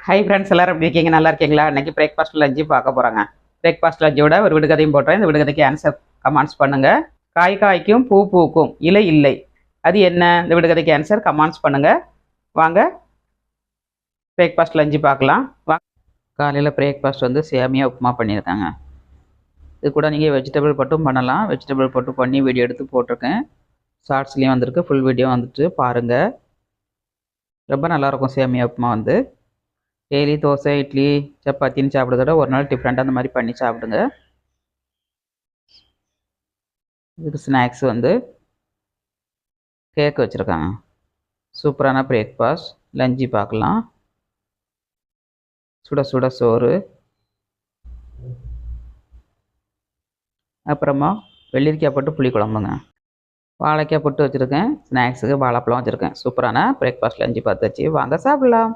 Hi friends, எல்லோரும் எப்படி இருக்கீங்க? நல்லா இருக்கீங்களா? இன்றைக்கி பிரேக்ஃபாஸ்ட் லஞ்சு பார்க்க போகிறாங்க. பிரேக்ஃபாஸ்ட் லஞ்சோட ஒரு விடுகதையும் போட்டுறேன். இந்த விடுகதைக்கு ஆன்சர் கமெண்ட்ஸ் பண்ணுங்கள். காய் காய்க்கும் பூ பூக்கும் இலை இல்லை, அது என்ன? இந்த விடுகதைக்கு ஆன்சர் கமெண்ட்ஸ் பண்ணுங்கள். வாங்க பிரேக்ஃபாஸ்ட் லஞ்சு பார்க்கலாம். காலையில் பிரேக்ஃபாஸ்ட் வந்து சேமியா உப்புமா பண்ணியிருக்காங்க. இது கூட நீங்கள் வெஜிடபிள் போட்டும் பண்ணலாம். வெஜிடபிள் போட்டு பண்ணி வீடியோ எடுத்து போட்டிருக்கேன். ஷார்ட்ஸ்லேயும் வந்திருக்கு, ஃபுல் வீடியோ வந்துட்டு பாருங்கள். ரொம்ப நல்லாயிருக்கும் சேமியா உப்புமா வந்து. டெய்லி தோசை, இட்லி, சப்பாத்தின்னு சாப்பிட்றத விட ஒரு நாள் டிஃப்ரெண்ட்டாக அந்த மாதிரி பண்ணி சாப்பிடுங்க. இதுக்கு ஸ்நாக்ஸ் வந்து கேக் வச்சுருக்காங்க. சூப்பரான பிரேக்ஃபாஸ்ட் லஞ்சு பார்க்கலாம். சுட சுட சோறு, அப்புறமா வெள்ளரிக்காய் போட்டு புளி குழம்புங்க. வாழைக்காய் போட்டு வச்சுருக்கேன். ஸ்நாக்ஸுக்கு வாழைப்பழம் வச்சுருக்கேன். சூப்பரான பிரேக்ஃபாஸ்ட் லஞ்சு பார்த்தாச்சு. வாங்க சாப்பிட்லாம்.